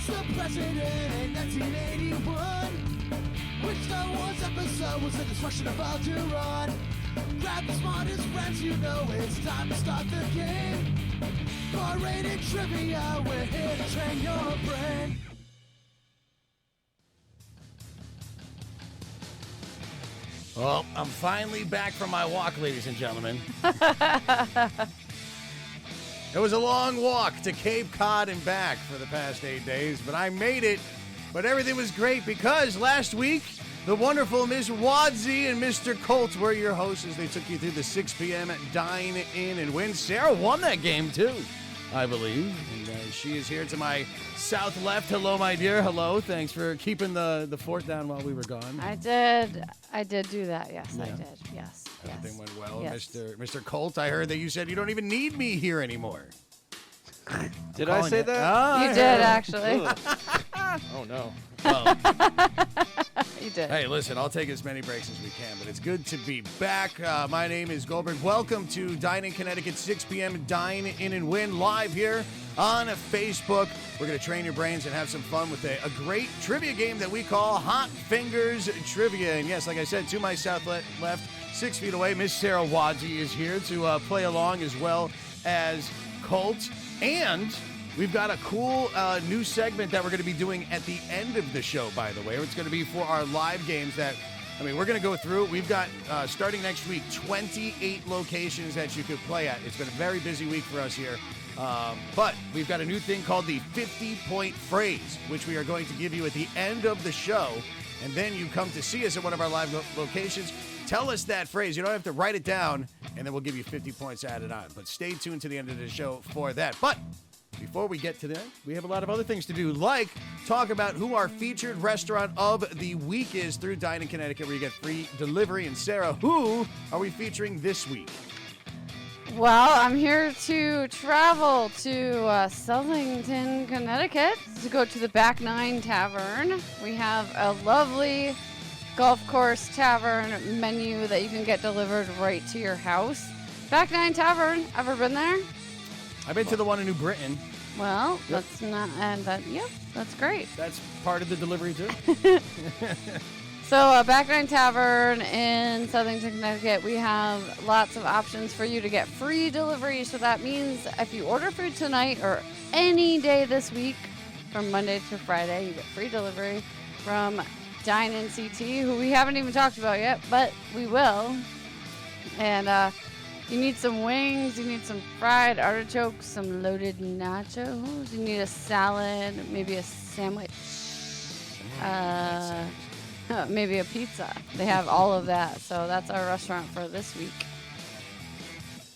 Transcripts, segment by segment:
was the president in 1981? Which Star Wars episode was the destruction of Alderaan? Grab the smartest friends, you know it's time to start the game. R-rated trivia, we're here to train your brain. Well, I'm finally back from my walk, ladies and gentlemen. It was a long walk to Cape Cod and back for the past 8 days, but I made it. But everything was great because last week, the wonderful Ms. Wadsey and Mr. Colt were your hosts as they took you through the 6 p.m. Dine-In and Win. Sarah won that game, too, I believe. And she is here to my south left. Hello, my dear. Hello. Thanks for keeping the fort down while we were gone. I did do that. Yes, yeah. I did. Yes. Everything went well. Yes. Mr. Colt, I heard that you said you don't even need me here anymore. Did I say that? Oh, you did, actually. Oh, no. Well, you did. Hey, listen, I'll take as many breaks as we can, but it's good to be back. My name is Goldberg. Welcome to Dine-In Connecticut, 6 p.m. Dine-In and Win live here on Facebook. We're going to train your brains and have some fun with a great trivia game that we call Hot Fingers Trivia. And yes, like I said, to my south left, 6 feet away, Miss Sarah Wadsey is here to play along as well as Colt. And we've got a cool new segment that we're going to be doing at the end of the show, by the way. It's going to be for our live games that, we're going to go through. We've got, starting next week, 28 locations that you could play at. It's been a very busy week for us here. But we've got a new thing called the 50-point phrase, which we are going to give you at the end of the show. And then you come to see us at one of our live locations. Tell us that phrase. You don't have to write it down, and then we'll give you 50 points added on. But stay tuned to the end of the show for that. But before we get to that, we have a lot of other things to do, like talk about who our featured restaurant of the week is through Dine-In Connecticut, where you get free delivery. And Sarah, who are we featuring this week? Well, I'm here to travel to Southington, Connecticut to go to the Back Nine Tavern. We have a lovely golf course tavern menu that you can get delivered right to your house. Back Nine Tavern, ever been there? I've been to the one in New Britain. Well, that's not, and that's great. That's part of the delivery too. So, Back Nine Tavern in Southington, Connecticut, we have lots of options for you to get free delivery. So that means if you order food tonight or any day this week, from Monday to Friday, you get free delivery from Dine-In CT, who we haven't even talked about yet, but we will. And you need some wings, you need some fried artichokes, some loaded nachos, you need a salad, maybe a sandwich, maybe a pizza. They have all of that. So that's our restaurant for this week.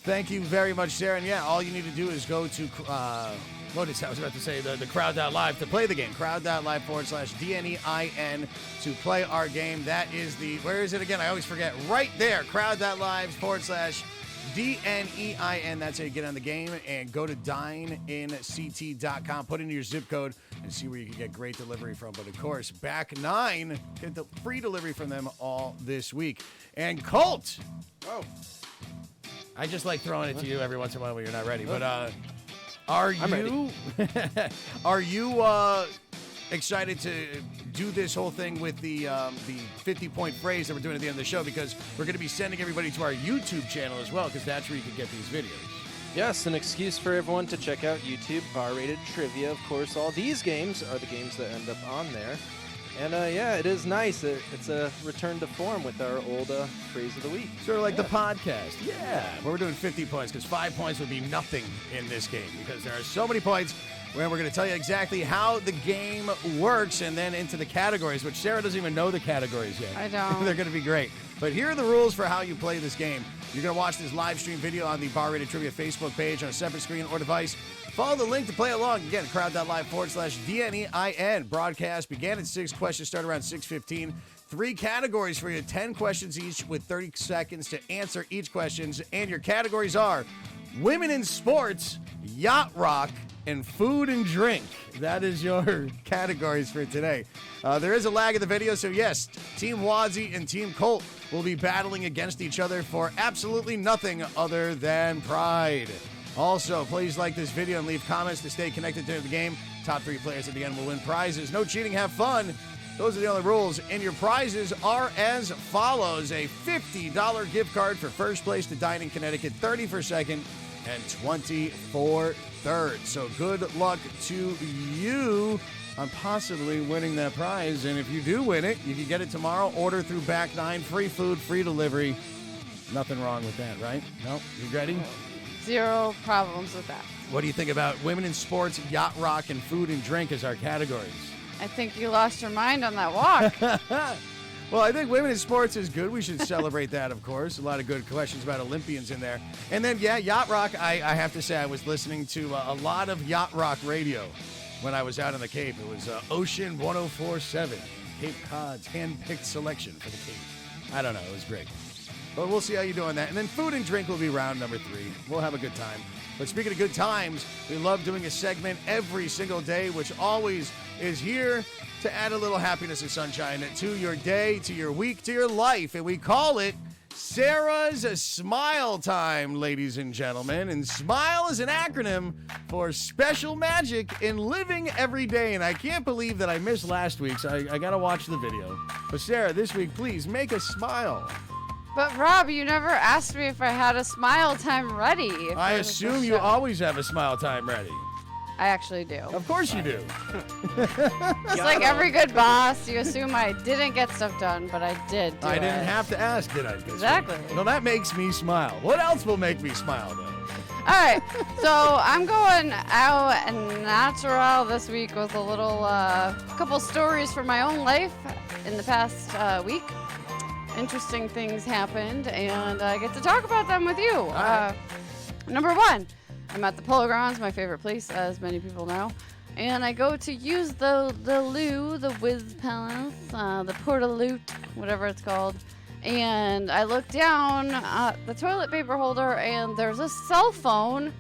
Thank you very much, Sarah. And yeah, all you need to do is go to, I was about to say the crowd.live to play the game. Crowd.live/DNEIN to play our game. That is where is it again? I always forget. Right there, crowd.live/DNEIN. That's how you get on the game. And go to dineinct.com. Put in your zip code and see where you can get great delivery from. But of course, Back Nine, get the free delivery from them all this week. And Colt. Oh. I just like throwing it to you every once in a while when you're not ready. But are you excited to do this whole thing with the 50-point phrase that we're doing at the end of the show? Because we're going to be sending everybody to our YouTube channel as well, because that's where you can get these videos. Yes, an excuse for everyone to check out YouTube, bar-rated trivia. Of course, all these games are the games that end up on there. And yeah, it is nice. It's a return to form with our old phrase of the week. Sort of like the podcast. Yeah. Well, we're doing 50 points because 5 points would be nothing in this game because there are so many points where we're going to tell you exactly how the game works and then into the categories, which Sarah doesn't even know the categories yet. I don't. They're going to be great. But here are the rules for how you play this game. You're going to watch this live stream video on the Bar Rated Trivia Facebook page on a separate screen or device. Follow the link to play along. Again, crowd.live/DNEIN. Broadcast began at 6. Questions start around 6:15. 3 categories for you, 10 questions each with 30 seconds to answer each question. And your categories are women in sports, yacht rock, and food and drink. That is your categories for today. There is a lag in the video, so yes, Team Wadsey and Team Colt will be battling against each other for absolutely nothing other than pride. Also, please like this video and leave comments to stay connected to the game. Top 3 players at the end will win prizes. No cheating, have fun. Those are the only rules. And your prizes are as follows. A $50 gift card for first place to Dine-In Connecticut, 30 for second, and 20 for third. So good luck to you on possibly winning that prize. And if you do win it, you can get it tomorrow. Order through Back 9. Free food, free delivery. Nothing wrong with that, right? No? You ready? Zero problems with that. What do you think about women in sports, yacht rock, and food and drink as our categories? I think you lost your mind on that walk. Well, I think women in sports is good. We should celebrate that, of course. A lot of good questions about Olympians in there. And then, yeah, yacht rock, I have to say I was listening to a lot of yacht rock radio when I was out on the Cape. It was Ocean 104.7, Cape Cod's hand-picked selection for the Cape. I don't know. It was great. But we'll see how you do on that. And then food and drink will be round number 3. We'll have a good time. But speaking of good times, we love doing a segment every single day, which always is here to add a little happiness and sunshine to your day, to your week, to your life. And we call it Sarah's Smile Time, ladies and gentlemen. And SMILE is an acronym for special magic in living every day. And I can't believe that I missed last week, so I got to watch the video. But Sarah, this week, please make us smile. But Rob, you never asked me if I had a smile time ready. I assume you always have a smile time ready. I actually do. Of course you do. It's like every good boss, you assume I didn't get stuff done, but I did do I it. didn't have to ask, did I? Exactly. Well, that makes me smile. What else will make me smile, though? All right, so I'm going out and natural this week with a little couple stories from my own life in the past week. Interesting things happened, and I get to talk about them with you. Right. Number 1, I'm at the Polo Grounds, my favorite place, as many people know. And I go to use the loo, the Whiz Palace, the Portaloot, whatever it's called. And I look down at the toilet paper holder, and there's a cell phone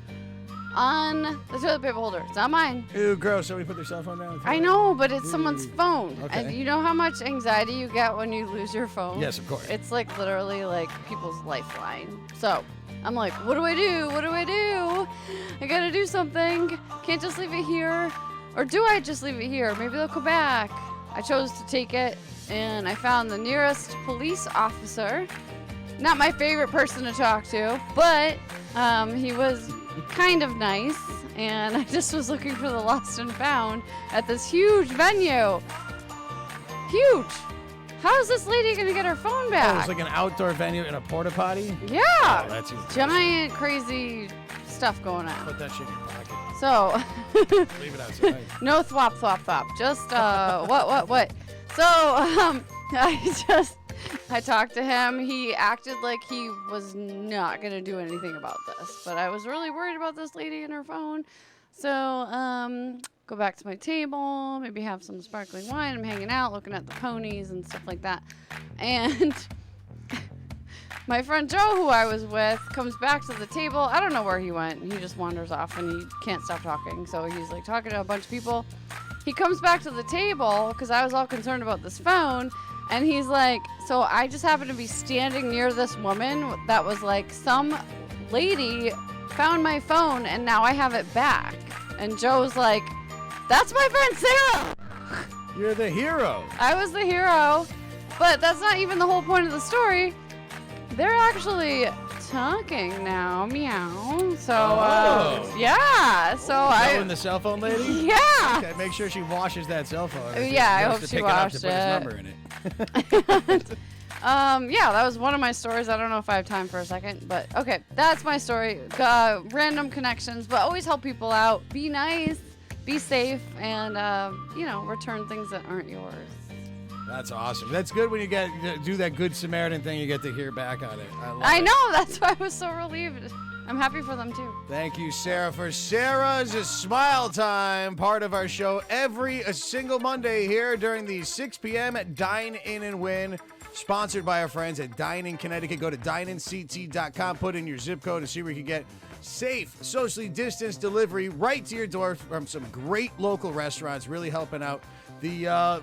on the toilet paper holder. It's not mine. Ew, gross. Somebody put their cell phone down? I know, but it's someone's Ooh. phone. Okay. And you know how much anxiety you get when you lose your phone? Yes, of course. It's like literally like people's lifeline. So I'm like, what do I do? What do I do? I gotta do something. Can't just leave it here. Or do I just leave it here? Maybe they'll come back. I chose to take it, and I found the nearest police officer. Not my favorite person to talk to, but he was kind of nice, and I just was looking for the lost and found at this huge venue. Huge. How is this lady gonna get her phone Oh, back? it's like an outdoor venue in a porta potty? Yeah. Oh, that's even Giant, crazy stuff going on. Put that shit in your pocket. So, Leave it outside. no thwop, thwop, thwop. Just, what? So, I talked to him. He acted like he was not going to do anything about this. But I was really worried about this lady and her phone. So, go back to my table, maybe have some sparkling wine. I'm hanging out, looking at the ponies and stuff like that. And my friend Joe, who I was with, comes back to the table. I don't know where he went. He just wanders off and he can't stop talking. So he's like talking to a bunch of people. He comes back to the table because I was all concerned about this phone. And he's like, so I just happened to be standing near this woman that was like, some lady found my phone and now I have it back. And Joe's like, that's my friend Sarah. You're the hero. I was the hero. But that's not even the whole point of the story. They're actually talking now. Meow. So, yeah. So Joe and the cell phone lady? Yeah. Okay, make sure she washes that cell phone. Yeah, I Just hope to she pick it up washed to put his it. number in it. Yeah, that was one of my stories. I don't know if I have time for a second, but okay, that's my story. Random connections, but always help people out. Be nice, be safe, and return things that aren't yours. That's awesome. That's good when you do that good Samaritan thing. You get to hear back on it. I know. That's why I was so relieved. I'm happy for them too. Thank you, Sarah, for Sarah's Smile Time, part of our show every single Monday here during the 6 p.m. at Dine-In and Win, sponsored by our friends at Dine-In Connecticut. Go to dineinct.com, put in your zip code, and see where you can get safe, socially distanced delivery right to your door from some great local restaurants, really helping out the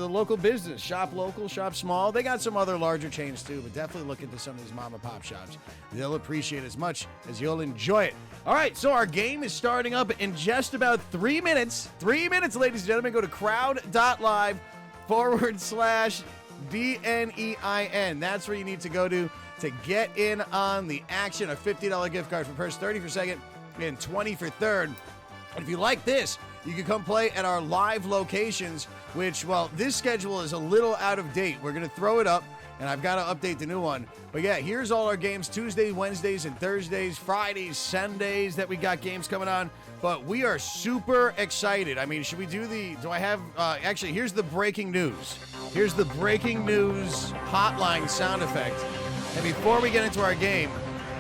local business. Shop local, shop small. They got some other larger chains too, but definitely look into some of these mom and pop shops. They'll appreciate as much as you'll enjoy it. All right, so our game is starting up in just about 3 minutes. 3 minutes, ladies and gentlemen. Go to crowd.live/DNEIN. That's where you need to go to get in on the action. A $50 gift card for first, 30 for second, and 20 for third. And if you like this, you can come play at our live locations, which, well, this schedule is a little out of date. We're going to throw it up, and I've got to update the new one. But yeah, here's all our games: Tuesdays, Wednesdays, and Thursdays, Fridays, Sundays that we got games coming on. But we are super excited. I mean, should we do actually, here's the breaking news. Here's the breaking news hotline sound effect. And before we get into our game,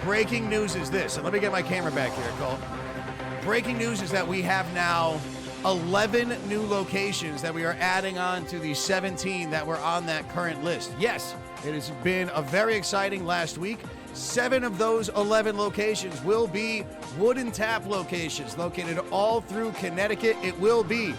breaking news is this. And let me get my camera back here, Cole. Breaking news is that we have now 11 new locations that we are adding on to the 17 that were on that current list. Yes, it has been a very exciting last week. 7 of those 11 locations will be wooden tap locations located all through Connecticut. It will be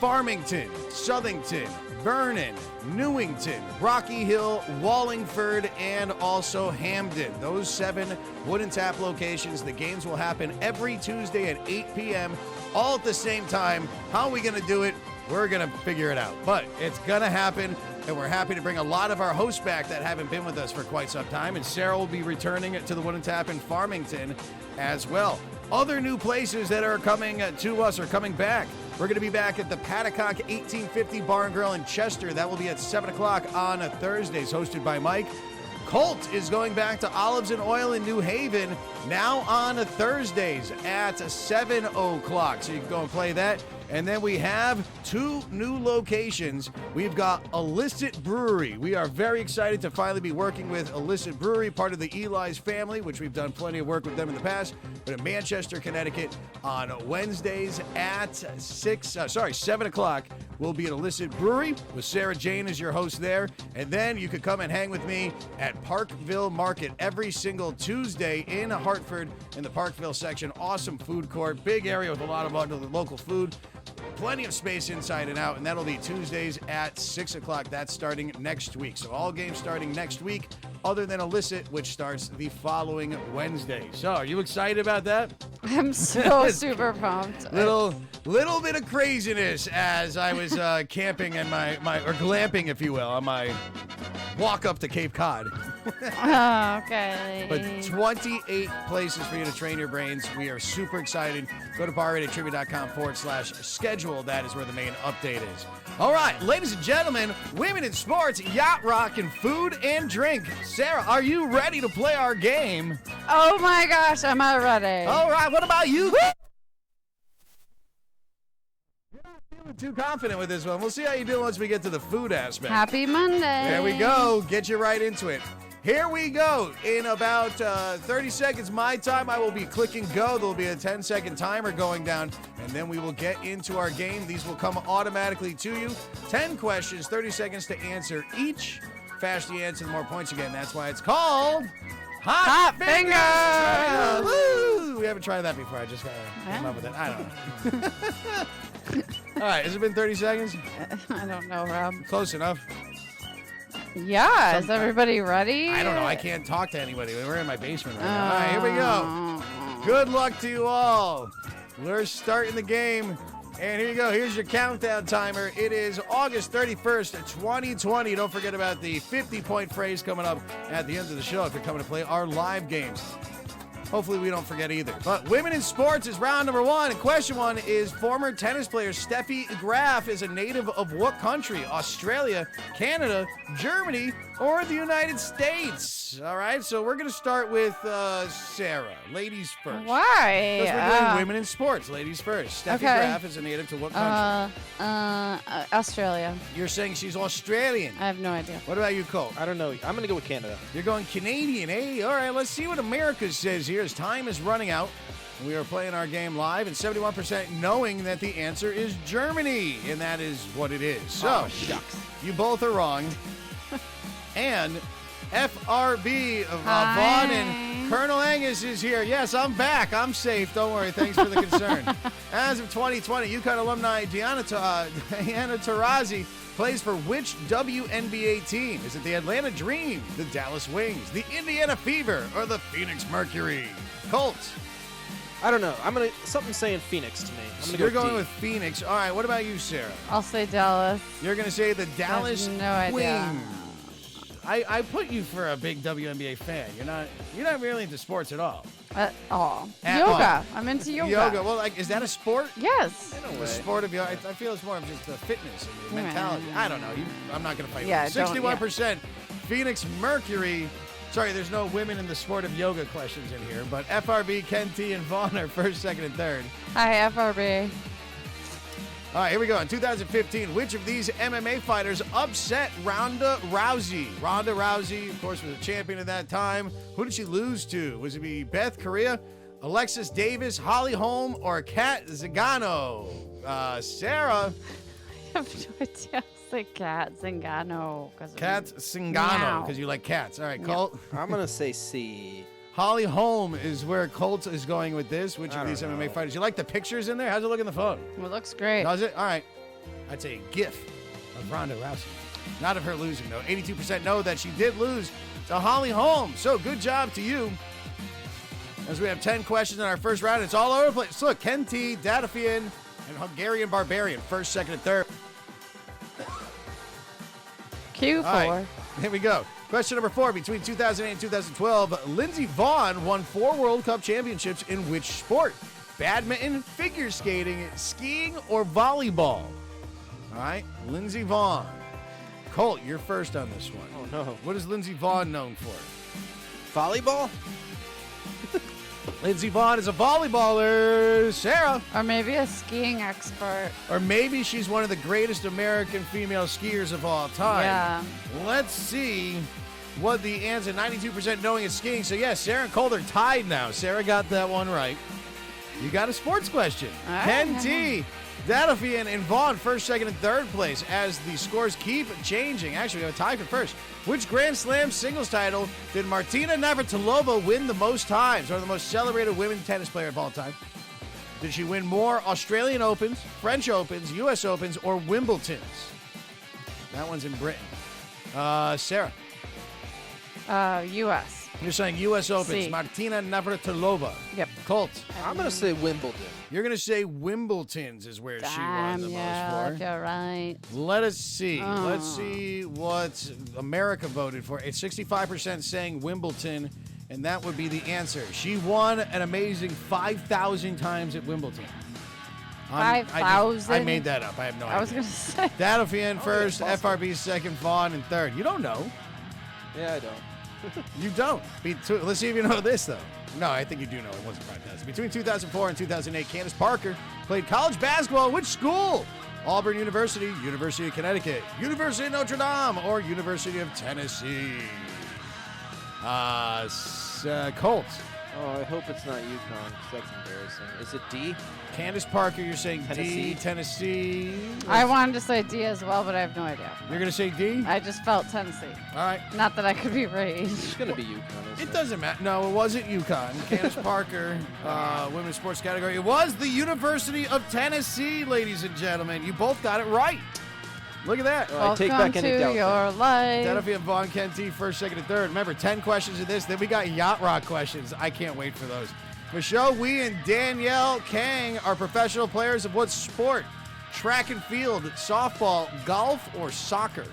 Farmington, Southington, Vernon, Newington, Rocky Hill, Wallingford, and also Hamden. Those 7 wooden tap locations. The games will happen every Tuesday at 8 p.m., all at the same time. How are we going to do it? We're going to figure it out. But it's going to happen, and we're happy to bring a lot of our hosts back that haven't been with us for quite some time. And Sarah will be returning to the wooden tap in Farmington as well. Other new places that are coming to us are coming back. We're going to be back at the Paddock 1850 Bar and Grill in Chester. That will be at 7 o'clock on Thursdays, hosted by Mike. Colt is going back to Olives and Oil in New Haven, now on Thursdays at 7 o'clock. So you can go and play that. And then we have 2 new locations. We've got Illicit Brewery. We are very excited to finally be working with Illicit Brewery, part of the Eli's family, which we've done plenty of work with them in the past. But in Manchester, Connecticut, on Wednesdays at 7 o'clock, we'll be at Illicit Brewery with Sarah Jane as your host there. And then you could come and hang with me at Parkville Market every single Tuesday in Hartford in the Parkville section. Awesome food court, big area with a lot of local food. Plenty of space inside and out, and that'll be Tuesdays at 6 o'clock. That's starting next week. So all games starting next week, other than Illicit, which starts the following Wednesday. So are you excited about that? I'm so super pumped. Little bit of craziness as I was camping and or glamping, if you will, on my walk up to Cape Cod. Okay. But 28 places for you to train your brains. We are super excited. Go to barratedtrivia.com/schedule. That is where the main update is. All right, ladies and gentlemen, women in sports, yacht rock, and food and drink. Sarah, are you ready to play our game? Oh my gosh, I'm not ready. All right, what about you? You're not feeling too confident with this one. We'll see how you do once we get to the food aspect. Happy Monday. There we go. Get you right into it. Here we go. In about 30 seconds, my time, I will be clicking go. There will be a 10-second timer going down, and then we will get into our game. These will come automatically to you. 10 questions, 30 seconds to answer each. Faster you answer, the more points you get, and that's why it's called Hot Fingers. Woo! We haven't tried that before. I just came up with it. I don't know. All right, has it been 30 seconds? I don't know, Rob. Close enough. Yeah, is everybody ready? I don't know. I can't talk to anybody. We're in my basement right now. All right, here we go. Good luck to you all. We're starting the game. And here you go. Here's your countdown timer. It is August 31st, 2020. Don't forget about the 50-point phrase coming up at the end of the show if you're coming to play our live games. Hopefully we don't forget either. But women in sports is round number 1. And question 1 is former tennis player Steffi Graf is a native of what country? Australia, Canada, Germany, or the United States? All right, so we're going to start with Sarah. Ladies first. Why? Because we're doing women in sports. Ladies first. Steffi Graf is a native to what country? Australia. You're saying she's Australian. I have no idea. What about you, Cole? I don't know. I'm going to go with Canada. You're going Canadian, eh? All right, let's see what America says here as time is running out. We are playing our game live, and 71% knowing that the answer is Germany, and that is what it is. So, shucks. You both are wrong. And FRB of Hi. Vaughn and Colonel Angus is here. Yes, I'm back. I'm safe. Don't worry. Thanks for the concern. As of 2020, UConn alumni Diana Taurasi plays for which WNBA team? Is it the Atlanta Dream, the Dallas Wings, the Indiana Fever, or the Phoenix Mercury? Colts. I don't know. Something saying Phoenix to me. I'm gonna You're go going D. with Phoenix. All right, what about you, Sarah? I'll say Dallas. You're going to say the Dallas no idea. Queens. I put you for a big WNBA fan. You're not really into sports at all. At all. At Yoga. all. I'm into yoga. Yoga. Well, is that a sport? Yes. In a The way. sport of yoga. I feel it's more of just the fitness and the mentality. I don't know. I'm not going to fight Yeah, with you. don't- 61% Phoenix Mercury. Sorry, there's no women in the sport of yoga questions in here, but FRB, Ken T, and Vaughn are first, second, and third. Hi, FRB. All right, here we go. In 2015, which of these MMA fighters upset Ronda Rousey? Ronda Rousey, of course, was a champion at that time. Who did she lose to? Was it be Beth Correa, Alexis Davis, Holly Holm, or Kat Zingano? Sarah. I have no idea. I'll say Kat Zingano. Kat Zingano, Meow. because you like cats. All right, Colt. I'm gonna say C. Holly Holm is where Colt is going with this. Which I of these don't MMA know. fighters? You like the pictures in there? How's it look in the phone? Well, it looks great. Does it? All right. I'd say a gif of Ronda Rousey. Not of her losing, though. 82% know that she did lose to Holly Holm. So good job to you. As we have 10 questions in our first round, it's all over the place. Look, Ken T, Datafian, and Hungarian Barbarian, first, second, and third. Q4. All right, here we go. Question number 4. Between 2008 and 2012, Lindsey Vonn won 4 World Cup championships in which sport? Badminton, figure skating, skiing, or volleyball? All right, Lindsey Vonn. Colt, you're first on this one. Oh no. What is Lindsey Vonn known for? Volleyball? Lindsey Vonn is a volleyballer. Sarah. Or maybe a skiing expert. Or maybe she's one of the greatest American female skiers of all time. Yeah. Let's see what the answer. 92% knowing is skiing. So, yes, Sarah and Colt are tied now. Sarah got that one right. You got a sports question. All right. Ken T, Datafian, and Vaughn first, second, and third place as the scores keep changing. Actually, we have a tie for first. Which Grand Slam singles title did Martina Navratilova win the most times, or the most celebrated women's tennis player of all time? Did she win more Australian Opens, French Opens, U.S. Opens, or Wimbledons? That one's in Britain. Sarah. U.S. You're saying U.S. Opens, C. Martina Navratilova. Yep. Colt. I'm gonna say Wimbledon. You're going to say Wimbledons is where she won the yeah, most if you're right. for. Let us see. Oh. Let's see what America voted for. It's 65% saying Wimbledon, and that would be the answer. She won an amazing 5,000 times at Wimbledon. 5,000? I made that up. I have no idea. I was going to say. Datafian first, yeah, possible. FRB second, Vaughn in third. You don't know. Yeah, I don't. You don't. Let's see if you know this, though. No, I think you do know. It wasn't 5,000. Between 2004 and 2008, Candace Parker played college basketball at which school? Auburn University, University of Connecticut, University of Notre Dame, or University of Tennessee? Colt. Oh, I hope it's not UConn, because that's embarrassing. Is it D? Candace Parker, you're saying D, Tennessee. Tennessee. I wanted to say D as well, but I have no idea. You're going to say D? I just felt Tennessee. All right. Not that I could be raised. It's gonna be UConn. Isn't It doesn't matter. No, it wasn't UConn. Candace Parker, women's sports category. It was the University of Tennessee, ladies and gentlemen. You both got it right. Look at that. I take Welcome back any to doubt your there. life. Datafian, Vaughn, Ken T, first, second, and third. Remember, 10 questions of this. Then we got Yacht Rock questions. I can't wait for those. Michelle Wee and Danielle Kang are professional players of what sport? Track and field, softball, golf, or soccer?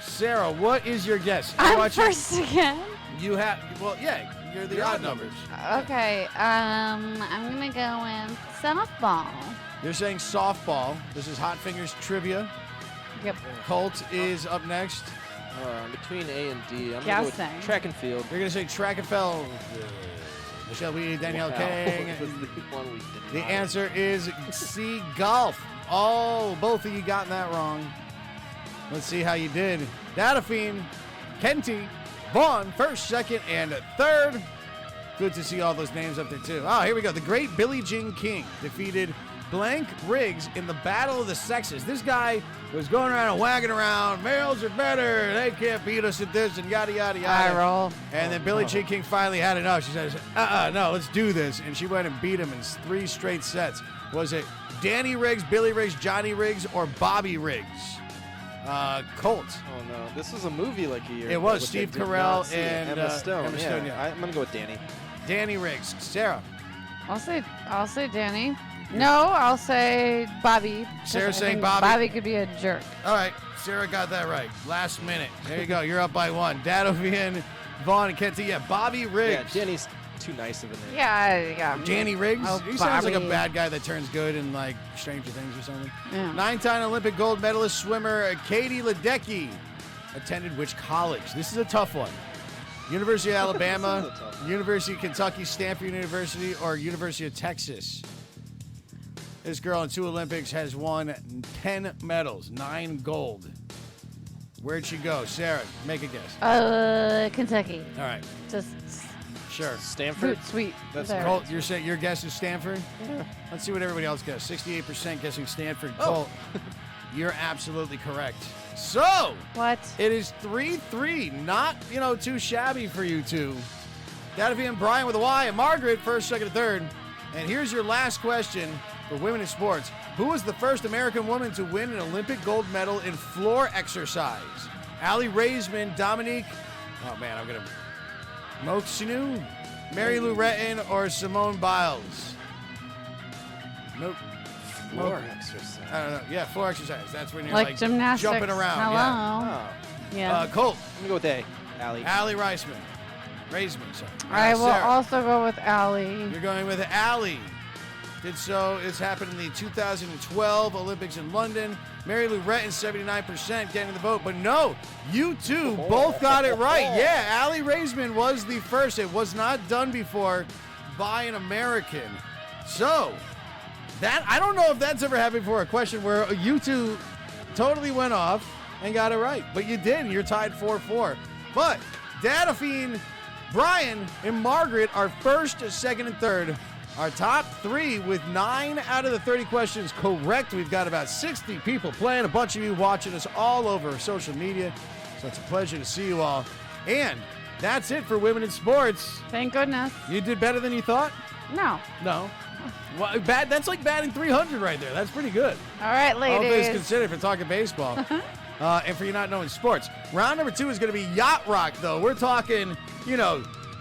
Sarah, what is your guess? I'm first again. You have, well, yeah, you're the odd numbers. Okay, I'm going to go in softball. You're saying softball. This is Hot Fingers trivia. Yep. Colt is up next. Between A and D, I'm gonna go Guessing. with track and field. You're going to say track and field. Michelle Wee, Danielle Wow. Kang. Was the one we did The not. answer is C, golf. Oh, both of you got that wrong. Let's see how you did. Datafian, Kenty, Vaughn, first, second, and third. Good to see all those names up there, too. Oh, here we go. The great Billie Jean King defeated Blank Riggs in the Battle of the Sexes. This guy was going around and wagging around. Males are better. They can't beat us at this and yada, yada, yada. I roll. And then Billie Jean King finally had enough. She says, no, let's do this. And she went and beat him in 3 straight sets. Was it Danny Riggs, Billy Riggs, Johnny Riggs, or Bobby Riggs? Colt. Oh no, this was a movie like a year It ago, was which Steve I did Carell not see. and Emma Stone. Emma Stone, yeah. I'm gonna go with Danny. Danny Riggs. Sarah. I'll say Danny. No, I'll say Bobby. Sarah's I saying think Bobby. Bobby could be a jerk. All right, Sarah got that right. Last minute. There you go. You're up by 1. Dadovian, Vaughn, and Kenty. Yeah, Bobby Riggs. Yeah, Danny's too nice of a name. Yeah. Danny Riggs? Oh, He sounds like a Bobby. bad guy that turns good in like Stranger Things or something. Yeah. 9-time Olympic gold medalist swimmer Katie Ledecky attended which college? This is a tough one. University of Alabama, This is a tough one. University of Kentucky, Stanford University, or University of Texas? This girl in 2 Olympics has won 10 medals, 9 gold. Where'd she go? Sarah, make a guess. Kentucky. All right, Just sure. Stanford. sweet. That's there. Colt, you're saying your guess is Stanford? Yeah. Let's see what everybody else guessed. 68% guessing Stanford. Oh. Colt, you're absolutely correct. So, What? it is 3-3. Not, too shabby for you two. Dadovi and Brian with a Y, and Margaret first, second, and third. And here's your last question for women in sports. Who was the first American woman to win an Olympic gold medal in floor exercise? Allie Raisman, Dominique, I'm going to, Moxinu, Mary Lou Retton, or Simone Biles? Nope. Floor exercise. I don't know. Yeah, floor exercise. That's when you're Like gymnastics. jumping around. Hello. Yeah. Oh. Yeah. Colt, I'm gonna go with A. Allie. Allie Raisman, sorry. I will Sarah, also go with Allie. You're going with Allie. Did so. It's happened in the 2012 Olympics in London. Mary Lou Retton, 79% getting the vote. But no, you two both got it right. Yeah, Allie Raisman was the first. It was not done before by an American. So, that I don't know if that's ever happened before. A question where you two totally went off and got it right. But you did. You're tied 4-4. But Dadophine, Brian, and Margaret are first, second, and third. Our top 3 with 9 out of the 30 questions correct. We've got about 60 people playing, a bunch of you watching us all over social media. So it's a pleasure to see you all. And that's it for Women in Sports. Thank goodness. You did better than you thought? No. No. Well, that's like batting 300 right there. That's pretty good. All right, All things ladies. considered for talking baseball. And for you not knowing sports. Round number 2 is going to be Yacht Rock, though. We're talking,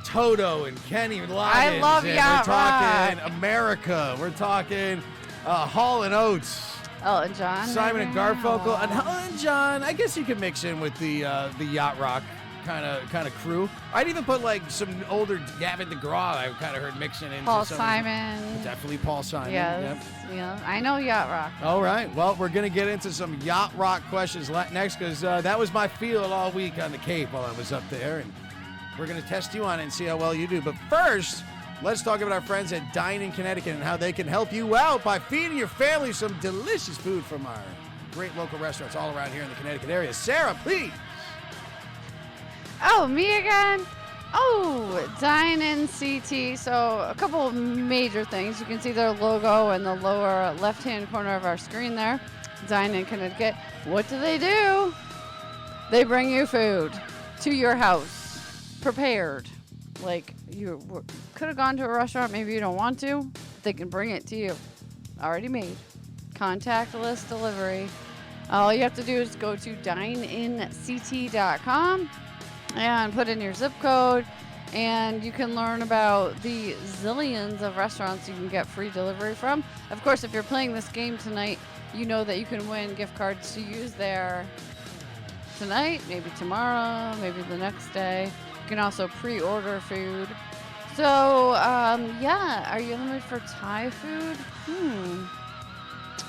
Toto and Kenny Loggins. I love and Yacht We're talking Rock. America. We're talking Hall and Oates. Elton John. Simon and maybe? Garfunkel. And Elton John, I guess you could mix in with the Yacht Rock kind of crew. I'd even put like some older Gavin DeGraw I kind of heard mixing into Paul some. Simon. Definitely Paul Simon. Yes. Yep. Yeah. I know Yacht Rock. All right. Well, we're going to get into some Yacht Rock questions next because that was my field all week on the Cape while I was up there. And we're going to test you on it and see how well you do. But first, let's talk about our friends at Dine-In Connecticut and how they can help you out by feeding your family some delicious food from our great local restaurants all around here in the Connecticut area. Sarah, please. Oh, me again? Oh, Dine-In CT. So a couple of major things. You can see their logo in the lower left-hand corner of our screen there. Dine-In Connecticut. What do? They bring you food to your house, prepared. Like you could have gone to a restaurant, maybe you don't want to. They can bring it to you, already made. Contactless delivery. All you have to do is go to dineinct.com and put in your zip code, and you can learn about the zillions of restaurants you can get free delivery from. Of course, if you're playing this game tonight, you know that you can win gift cards to use there tonight, maybe tomorrow, maybe the next day. You can also pre-order food. So, yeah, are you in the mood for Thai food?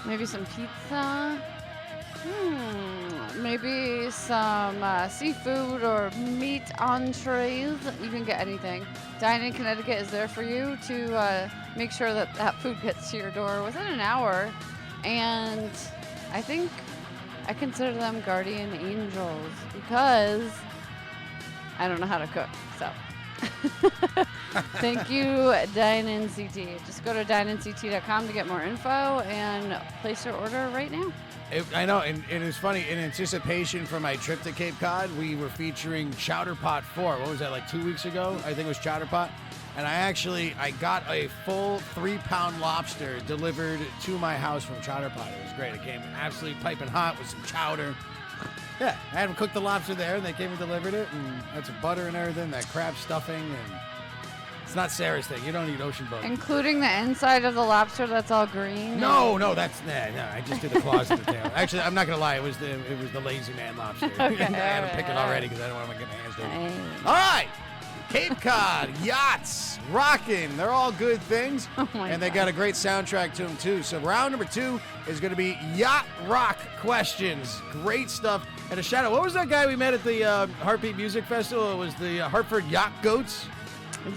Maybe some pizza? Maybe some seafood or meat entrees. You can get anything. Dine-In Connecticut is there for you to make sure that that food gets to your door within an hour. And I think I consider them guardian angels because I don't know how to cook. So thank you, Dine-In CT. Just go to dineinct.com to get more info and place your order right now. I know, and it's funny. In anticipation for my trip to Cape Cod, we were featuring Chowder Pot 4. What was that, like 2 weeks ago? I think it was Chowder Pot. And I got a full 3-pound lobster delivered to my house from Chowder Pot. It was great. It came absolutely piping hot with some chowder. Yeah, I had them cook the lobster there, and they came and delivered it, and had some butter and everything, that crab stuffing, and It's not Sarah's thing. You don't eat ocean bugs. Including the inside of the lobster that's all green. No, that's no. I just did the claws and the tail. Actually, I'm not gonna lie. It was the lazy man lobster. I had to pick it already because I don't want to get my hands dirty. All right, Cape Cod yachts rocking. They're all good things, and they got a great soundtrack to them too. So round number 2 is going to be yacht rock questions. Great stuff. And a shout out. What was that guy we met at the Heartbeat Music Festival? It was the Hartford Yacht Goats.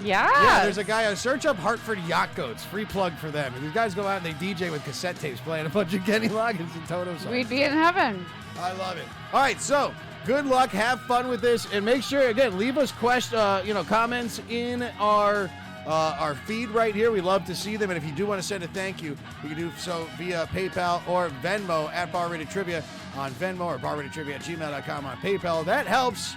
Yeah, there's a guy. Search up Hartford Yacht Goats. Free plug for them. And these guys go out and they DJ with cassette tapes, playing a bunch of Kenny Loggins and Toto songs. We'd be in heaven. I love it. All right, so good luck. Have fun with this, and make sure again leave us comments in our feed right here. We love to see them, and if you do want to send a thank you, you can do so via PayPal or Venmo at Bar Rated Trivia on Venmo or barratedtrivia@gmail.com on PayPal. That helps.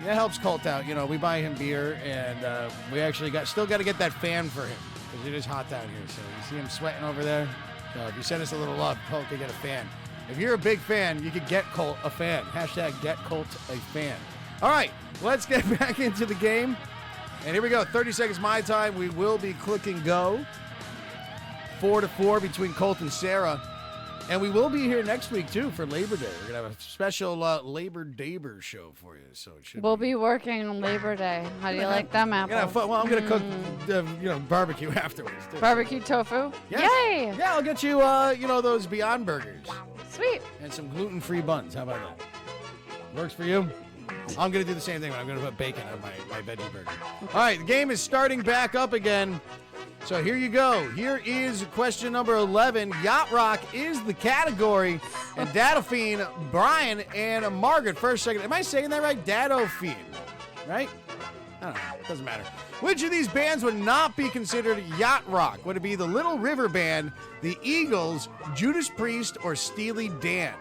That helps Colt out. You know, we buy him beer, and we actually still got to get that fan for him because it is hot down here. So you see him sweating over there. So if you send us a little love, Colt can get a fan. If you're a big fan, you can get Colt a fan. Hashtag get Colt a fan. All right, let's get back into the game. And here we go. 30 seconds my time. We will be clicking go. 4-4 between Colt and Sarah. And we will be here next week, too, for Labor Day. We're going to have a special Labor Daber show for you. So it should We'll be working on Labor Day. How do you like them apples? Well, I'm going to cook barbecue afterwards, too. Barbecue tofu? Yes. Yay! Yeah, I'll get you, those Beyond Burgers. Sweet. And some gluten-free buns. How about that? Works for you? I'm going to do the same thing, but I'm going to put bacon on my veggie burger. All right, the game is starting back up again. So here you go. Here is question number 11. Yacht rock is the category. And Dadophine, Brian, and Margaret, first, second. Am I saying that right? Dadophine, right? I don't know. It doesn't matter. Which of these bands would not be considered yacht rock? Would it be the Little River Band, the Eagles, Judas Priest, or Steely Dan?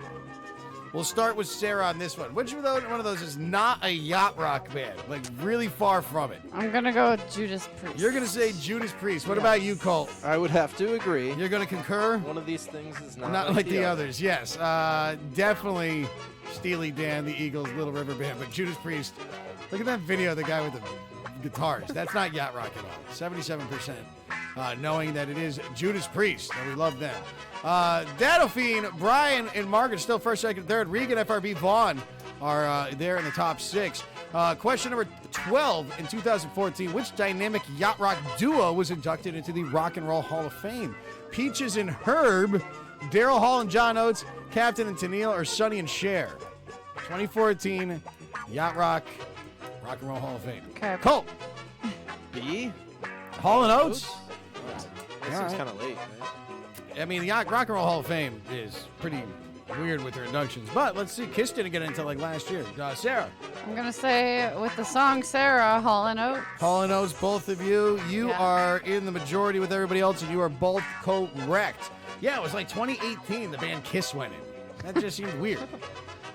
We'll start with Sarah on this one. Which one of those is not a yacht rock band? Like, really far from it. I'm going to go with Judas Priest. You're going to say Judas Priest. What about you, Colt? I would have to agree. You're going to concur? One of these things is not like the others. Yes. Definitely Steely Dan, the Eagles, Little River Band. But Judas Priest, look at that video of the guy with the guitars. That's not yacht rock at all. 77%. Knowing that it is Judas Priest, and we love them. Dadophine, Brian, and Margaret still first, second, third. Regan, FRB, Vaughn are there in the top 6. Question number 12. In 2014, which dynamic yacht rock duo was inducted into the Rock and Roll Hall of Fame? Peaches and Herb, Daryl Hall and John Oates, Captain and Tennille, or Sonny and Cher? 2014 yacht rock and Roll Hall of Fame. Okay. Colt. B? Hall and Oates? That seems kind of late, right? I mean, the Rock and Roll Hall of Fame is pretty weird with their inductions. But let's see. Kiss didn't get into like last year. Sarah. I'm going to say with the song Sarah, Hall & Oates. Hall & Oates, both of you. You are in the majority with everybody else, and you are both correct. Yeah, it was like 2018 the band Kiss went in. That just seemed weird.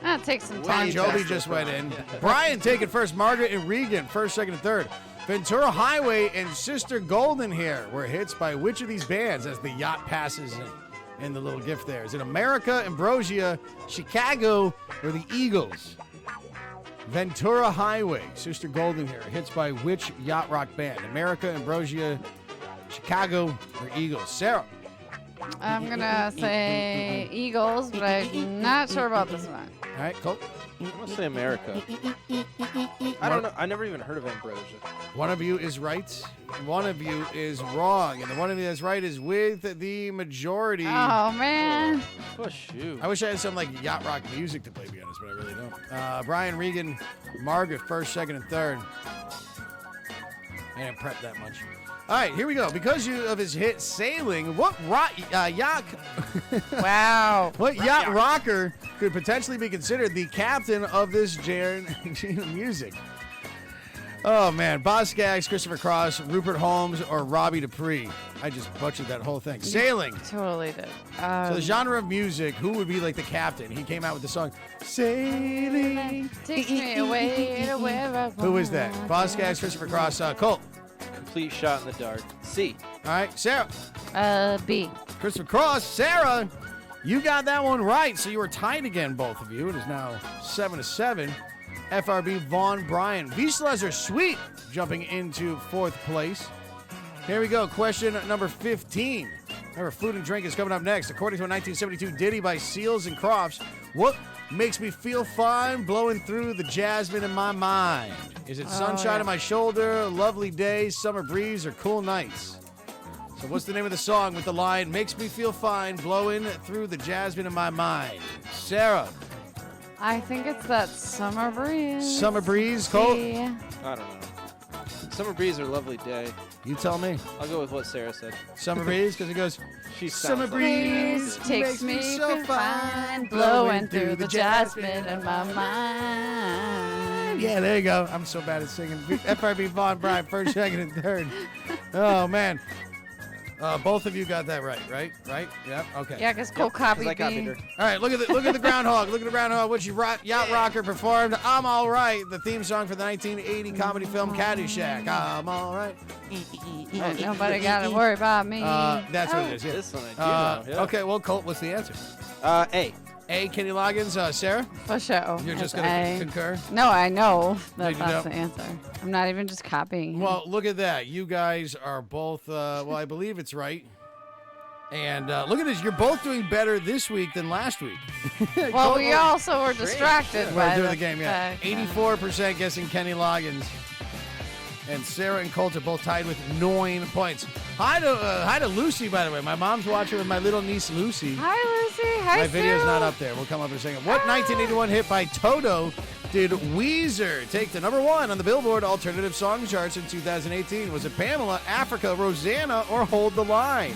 That takes some Bon time. Jovi just went in. Brian taking first. Margaret and Regan first, second, and third. Ventura Highway and Sister Golden Hair were hits by which of these bands as the yacht passes in the little gift there? Is it America, Ambrosia, Chicago, or the Eagles? Ventura Highway, Sister Golden Hair, hits by which yacht rock band? America, Ambrosia, Chicago, or Eagles? Sarah. I'm going to say Eagles, but I'm not sure about this one. All right, Colt. I'm going to say America. I don't know. I never even heard of Ambrosia. One of you is right. One of you is wrong. And the one of you that's right is with the majority. Oh, man. Oh, shoot. I wish I had some like yacht rock music to play, to be honest, but I really don't. Brian, Regan, Margaret, first, second, and third. I didn't prep that much. All right, here we go. Because of his hit Sailing, what yacht Wow. what yacht rocker could potentially be considered the captain of this genre of music? Oh, man. Boz Scaggs, Christopher Cross, Rupert Holmes, or Robbie Dupree. I just butchered that whole thing. Sailing. Totally did. So the genre of music, who would be like the captain? He came out with the song Sailing. Takes me away to where I Who is that? Boz Scaggs, Christopher Cross, Colt. Complete shot in the dark. C. All right, Sarah. B. Christopher Cross. Sarah, you got that one right. So you were tied again, both of you. It is now 7-7. FRB Vaughn Bryan. Wislas are sweet, jumping into 4th place. Here we go. Question number 15. Remember, food and drink is coming up next. According to a 1972 ditty by Seals and Crofts, what makes me feel fine blowing through the jasmine in my mind? Is it sunshine on my shoulder, lovely days, summer breeze, or cool nights? So what's the name of the song with the line, makes me feel fine blowing through the jasmine in my mind? Sarah. I think it's that summer breeze. Summer breeze, Colt? Yeah. I don't know. Summer breeze or lovely day. You tell me. I'll go with what Sarah said. Summer breeze, because it goes, She summer sounds like breeze takes me so fine, blowing through the jasmine in my mind. Yeah, there you go. I'm so bad at singing. FRB Vaughn Bryan, first, second, and third. Oh, man. Both of you got that right? Right? Yep. Okay. Yeah, because Cole copied I copied me. her. All right. Look at the groundhog. Look at the groundhog. Which yacht rocker performed "I'm All Right," the theme song for the 1980 comedy film Caddyshack. I'm all right. Ain't nobody got to worry about me. That's what it is. Yeah. This one I do know. Yeah. Okay. Well, Colt, what's the answer? A. A. Kenny Loggins. Sarah, For sure. you're just It's gonna A. concur. No, I know that You that's know. the answer. I'm not even just copying him. Well, look at that. You guys are both. Well, I believe it's right. And look at this. You're both doing better this week than last week. Well, we also were distracted We're by doing the game, yeah. fact, 84% guessing Kenny Loggins. And Sarah and Colt are both tied with 9 points. Hi to Lucy, by the way. My mom's watching with my little niece, Lucy. Hi, Lucy. Hi, My video's Sue. not up there. We'll come up in a second. What 1981 hit by Toto did Weezer take to number 1 on the Billboard Alternative Song Charts in 2018? Was it Pamela, Africa, Rosanna, or Hold the Line?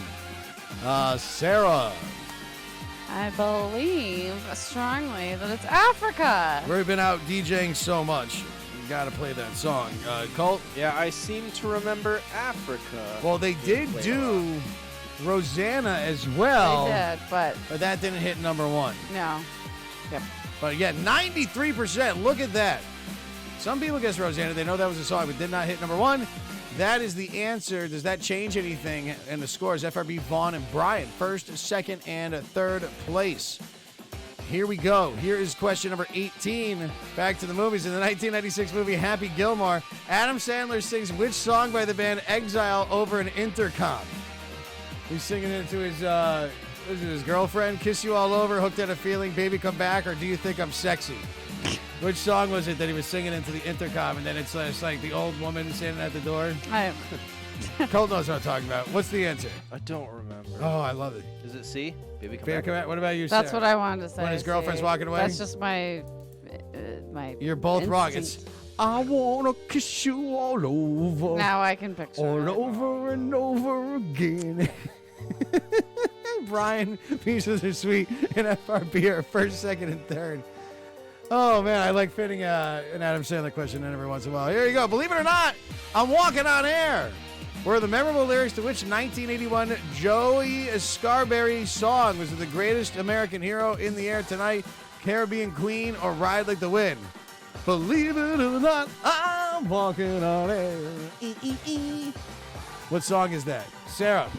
Sarah. I believe strongly that it's Africa. We've been out DJing so much. You got to play that song. Colt? Yeah, I seem to remember Africa. Well, they did do Rosanna as well. They did, but That didn't hit number 1. no. But yeah, 93%. Look at that. Some people guess Rosanna. They know that was a song, but did not hit number 1. That is the answer. Does that change anything? And the scores, FRB, Vaughn, and Bryan. First, second, and third place. Here we go. Here is question number 18. Back to the movies. In the 1996 movie Happy Gilmore, Adam Sandler sings which song by the band Exile over an intercom? He's singing it to his girlfriend, Kiss You All Over, Hooked on a Feeling, Baby Come Back, or Do You Think I'm Sexy? Which song was it that he was singing into the intercom, and then it's like the old woman standing at the door? Colt knows what I'm talking about. What's the answer? I don't remember. Oh, I love it. Is it C? Baby, come Fair back. comment. What about you, That's Sarah? what I wanted to say. When his girlfriend's see. walking away? That's just my You're both wrong. It's instinct. I wanna kiss you all over. Now I can picture all it. over and over again. Bryan, Pieces Are Sweet, and FRB are first, second, and third. Oh, man, I like fitting an Adam Sandler question in every once in a while. Here you go. Believe it or not, I'm walking on air. Were the memorable lyrics to which 1981 Joey Scarberry song was it the greatest American hero in the air tonight, Caribbean Queen, or Ride Like the Wind? Believe it or not, I'm walking on air. What song is that? Sarah,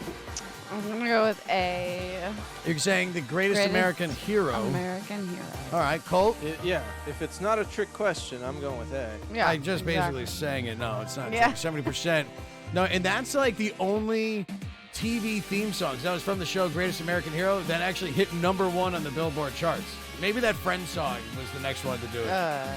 I'm going to go with A. you're saying the greatest American hero. American hero. All right, Colt. Yeah, if it's not a trick question, I'm going with A. Yeah. I just exactly. basically sang it. No, it's not. Yeah. 70%. No, and that's like the only TV theme songs. That was from the show Greatest American Hero that actually hit number 1 on the Billboard charts. Maybe that Friends song was the next one to do it.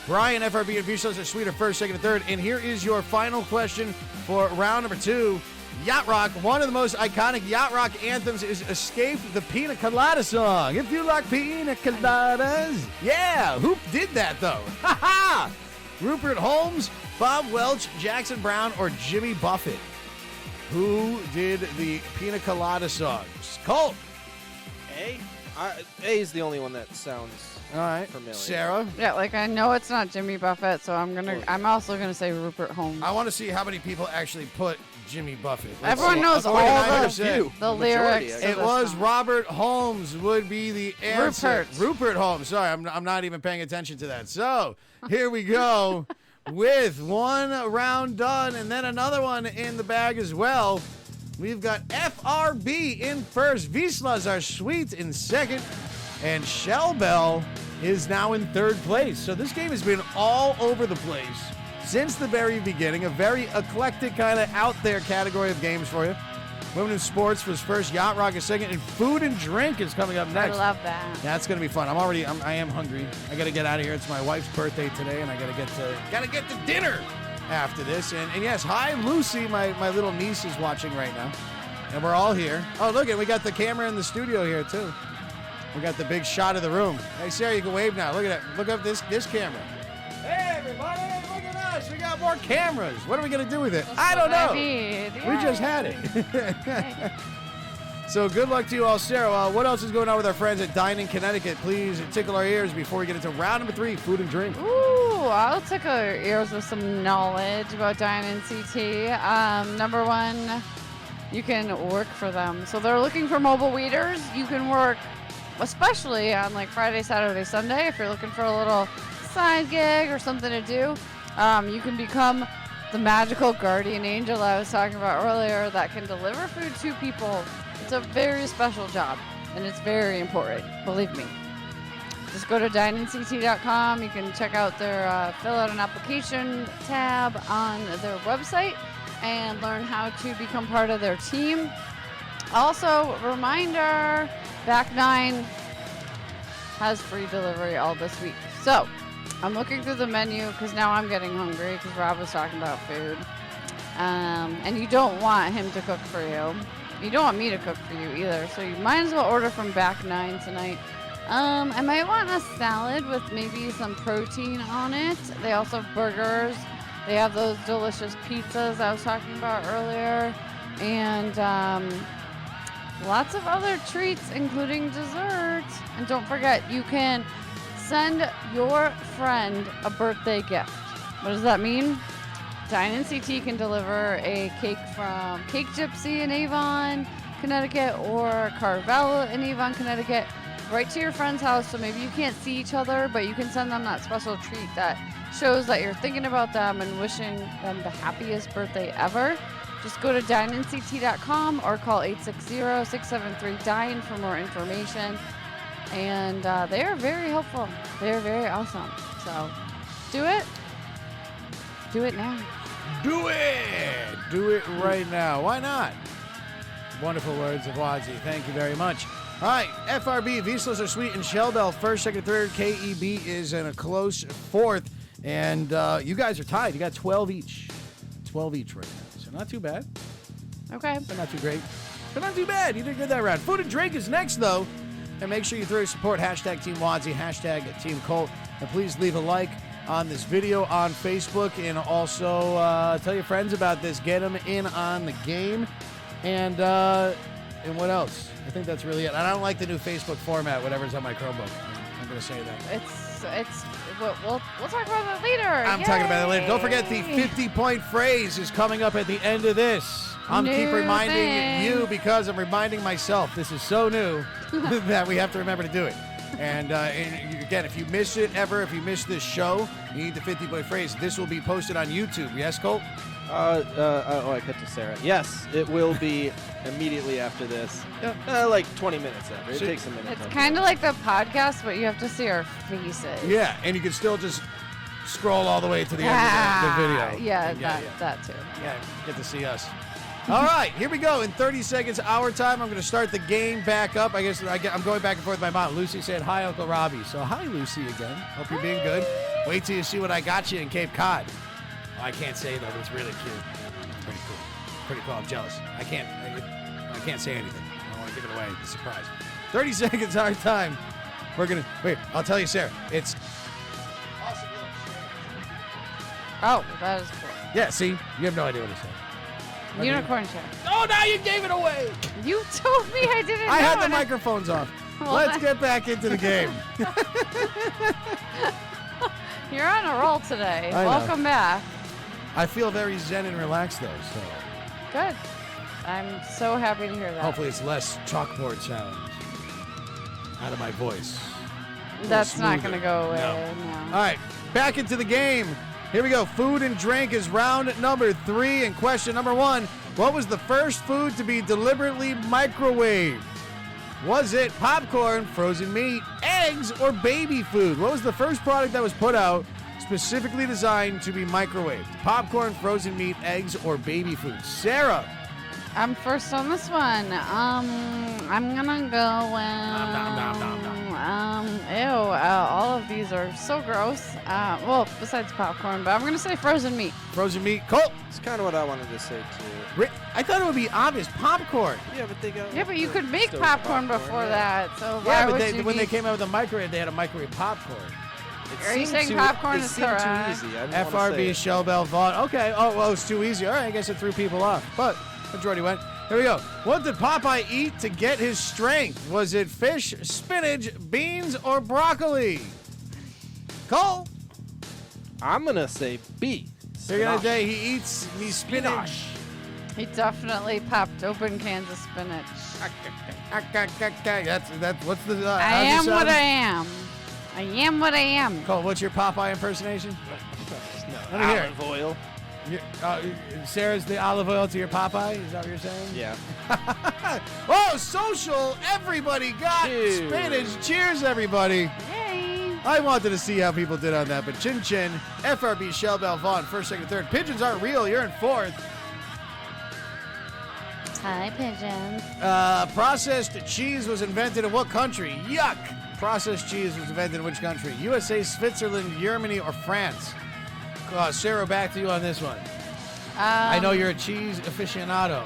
Bryan, FRB, and Wislas are sweet, are first, second, and third. And here is your final question for round number 2. Yacht Rock, one of the most iconic Yacht Rock anthems is Escape the Pina Colada song. If you like pina coladas. Yeah, who did that, though? Ha ha! Rupert Holmes, Bob Welch, Jackson Brown, or Jimmy Buffett? Who did the Pina Colada songs? Colt. A? A is the only one that sounds All right. familiar. Sarah. Yeah, like I know it's not Jimmy Buffett, so I'm also gonna say Rupert Holmes. I want to see how many people actually put Jimmy Buffett. Let's Everyone see. knows all According to the 90%. the Majority, lyrics. I to guess. It this was song. Robert Holmes would be the answer. Rupert. Holmes. Sorry, I'm not even paying attention to that. So here we go with one round done and then another one in the bag as well. We've got FRB in first. Wislas are sweet in second. And Shell Bell is now in third place. So this game has been all over the place since the very beginning. A very eclectic kind of out there category of games for you. Women in sports was first, Yacht Rock is second, and food and drink is coming up next. I love that. That's gonna be fun. I am hungry. I gotta get out of here. It's my wife's birthday today, and I gotta get to dinner after this. And yes, hi Lucy, my little niece is watching right now, and we're all here. Oh, look it, we got the camera in the studio here too. We got the big shot of the room. Hey Sarah, you can wave now. Look at that. Look up this camera. Hey everybody, look at us. We got more cameras. What are we gonna do with it? I don't know. We just had it. So good luck to you all. Sarah, what else is going on with our friends at Dine-In Connecticut? Please tickle our ears before we get into round number 3, food and drink. Ooh, I'll tickle your ears with some knowledge about Dine-In CT. Number 1, you can work for them. So they're looking for mobile waiters. You can work, especially on like Friday, Saturday, Sunday, if you're looking for a little side gig or something to do. You can become the magical guardian angel I was talking about earlier that can deliver food to people. It's a very special job, and it's very important, believe me. Just go to dineinct.com. You can check out their fill out an application tab on their website and learn how to become part of their team. Also, reminder, Back 9 has free delivery all this week. So, I'm looking through the menu because now I'm getting hungry because Rob was talking about food. And you don't want him to cook for you. You don't want me to cook for you either. So you might as well order from Back 9 tonight. I might want a salad with maybe some protein on it. They also have burgers. They have those delicious pizzas I was talking about earlier. And lots of other treats, including dessert. And don't forget, you can send your friend a birthday gift. What does that mean? Dine-In CT can deliver a cake from Cake Gypsy in Avon, Connecticut, or Carvel in Avon, Connecticut, right to your friend's house. So maybe you can't see each other, but you can send them that special treat that shows that you're thinking about them and wishing them the happiest birthday ever. Just go to dineinct.com or call 860-673-DINE for more information. And they are very helpful. They're very awesome. So do it. Do it now. Do it! Do it right now. Why not? Wonderful words of Wadzie. Thank you very much. All right, FRB, Wieslas are sweet, and Shell Bell first, second, third. KEB is in a close fourth. And you guys are tied. You got 12 each. 12 each right now. So not too bad. Okay. But not too great. But not too bad. You did good that round. Food and drink is next, though. And make sure you throw your support. Hashtag Team Wadzie, hashtag Team Colt. And please leave a like on this video on Facebook, and also tell your friends about this. Get them in on the game, and what else? I think that's really it. And I don't like the new Facebook format, whatever's on my Chromebook. I'm going to say that. We'll talk about that later. I'm talking about it later. Don't forget the 50-point phrase is coming up at the end of this. I'm keep reminding you because I'm reminding myself. This is so new that we have to remember to do it. And again, if you miss it ever, if you miss this show, you need the 50-point phrase. This will be posted on YouTube. Yes, Colt? I cut to Sarah. Yes, it will be immediately after this. Like 20 minutes after. It takes a minute. It's kind of like the podcast, but you have to see our faces. Yeah, and you can still just scroll all the way to the end of the video. Yeah, that too. Yeah, get to see us. All right, here we go. In 30 seconds, our time, I'm going to start the game back up. I guess I'm going back and forth with my mom. Lucy said, hi, Uncle Robbie. So, hi, Lucy, again. Hope you're being good. Wait till you see what I got you in Cape Cod. Well, I can't say, though, but it's really cute. It's pretty cool. Pretty cool. I'm jealous. I can't say anything. I don't want to give it away. It's a surprise. 30 seconds, our time. We're going to, wait, I'll tell you, Sarah. It's awesome. Oh, that is cool. Yeah, see? You have no idea what it said. Unicorn chair. Oh, now you gave it away. You told me I didn't know. I had the microphones off. Well, let's get back into the game. You're on a roll today. I know. Welcome back. I feel very zen and relaxed, though, so. Good. I'm so happy to hear that. Hopefully it's less chalkboard sounds out of my voice. That's not going to go away. No. No. All right, back into the game. Here we go. Food and drink is round number 3. And question number 1, what was the first food to be deliberately microwaved? Was it popcorn, frozen meat, eggs, or baby food? What was the first product that was put out specifically designed to be microwaved? Popcorn, frozen meat, eggs, or baby food? Sarah. I'm first on this one. I'm gonna go with. All of these are so gross. Well, besides popcorn, but I'm gonna say frozen meat. Frozen meat. Colt. It's kind of what I wanted to say too. I thought it would be obvious. Popcorn. Yeah, but they got. Yeah, but you could make stove popcorn before yeah. that. So Yeah, why but would you when they need- came out with the microwave, they had a microwave popcorn. It Are you seemed saying popcorn it is seemed correct? too easy. I didn't wanna say FRB, it. Shell Bell, Vaughn. Okay. Oh, well, it's too easy. All right, I guess it threw people off. But majority went. Here we go. What did Popeye eat to get his strength? Was it fish, spinach, beans, or broccoli? Cole. I'm gonna say B. You're gonna Spinach. say he eats me spinach. He definitely popped open cans of spinach. That's what's the? I how's it am what sound? I am. I am what I am. Cole, what's your Popeye impersonation? No, Let me hear it. olive oil. Sarah's the olive oil to your Popeye. Is that what you're saying? Yeah. Oh, social! Everybody got Cheers. spinach. Cheers, everybody. Yay. I wanted to see how people did on that, but Chin Chin, FRB, Shell Bell, Vaughn, first, second, third. Pigeons aren't real. You're in fourth. Hi, pigeons. Processed cheese was invented in what country? Yuck! Processed cheese was invented in which country? USA, Switzerland, Germany, or France? Sarah, back to you on this one. I know you're a cheese aficionado.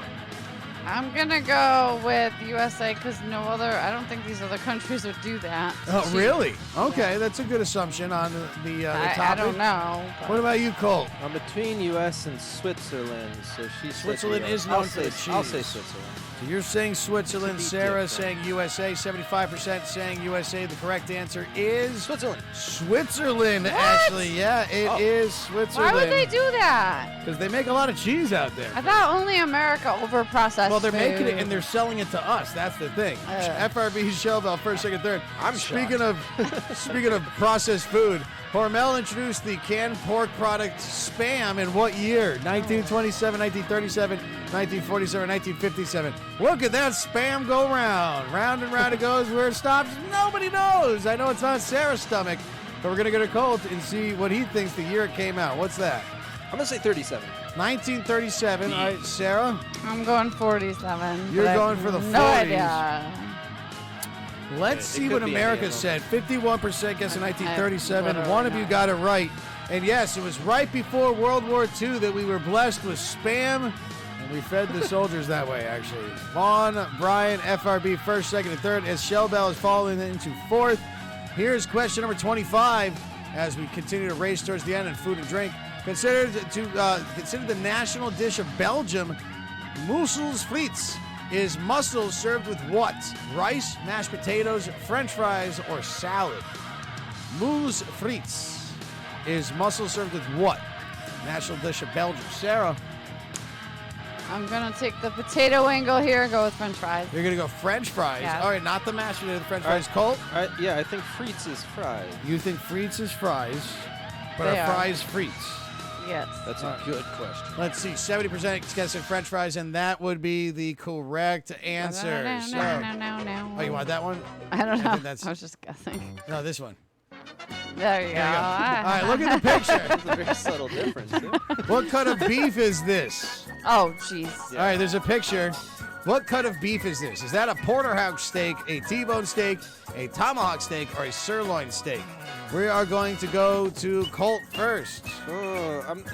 I'm gonna go with USA because I don't think these other countries would do that. Oh, Cheese. really? Okay, that's a good assumption on the topic. I don't know. but- What about you, Colt? I'm between U.S. and Switzerland, so she said Switzerland the, is I'll known for say, the I'll cheese. say Switzerland. So you're saying Switzerland, To be Sarah different. saying USA, 75% saying USA. The correct answer is Switzerland. Switzerland, What? actually. Yeah, it is Why Switzerland. would they do that? Because they make a lot of cheese out there. I thought only America overprocessed. Well, they're making it food. and they're selling it to us. That's the thing. FRB, Shell Bell, first, second, third. I'm speaking of processed food. Hormel introduced the canned pork product Spam in what year? 1927, 1937, 1947, 1957. Look at that Spam go round. Round and round it goes. Where it stops, nobody knows. I know it's on Sarah's stomach, but we're going to go to Colt and see what he thinks the year it came out. What's that? I'm gonna say 37. 1937. All right, Sarah. I'm going 47. You're but I going have for the no 40s. idea. Let's It see could what be America any of said. 51% guessing 1937. literally One of you not. got it right. And yes, it was right before World War II that we were blessed with Spam, and we fed the soldiers that way, actually. Vaughn, Brian, FRB, first, second, and third, as Shell Bell is falling into fourth. Here's question number 25 as we continue to race towards the end in food and drink. Considered the national dish of Belgium, mussels frites. Is mussels served with what? Rice, mashed potatoes, French fries, or salad? Mussels frites. Is mussels served with what? National dish of Belgium. Sarah, I'm gonna take the potato angle here and go with French fries. you're going to go French fries. Yeah. All right, not the mashed potato, the French All right. fries. Colt, Yeah, I think frites is fried. you think frites is fries, but They are are. fries frites? Yes. That's All a right. good question. Let's see, 70% guessing French fries, and that would be the correct answer. No. Oh, you want that one? I don't I know. think that's- I was just guessing. No, this one. There you go. There you go. All right, look at the picture. That's a very subtle difference. Too. What cut of beef is this? Oh, jeez. All right, there's a picture. What cut of beef is this? Is that a porterhouse steak, a T-bone steak, a tomahawk steak, or a sirloin steak? We are going to go to Colt first.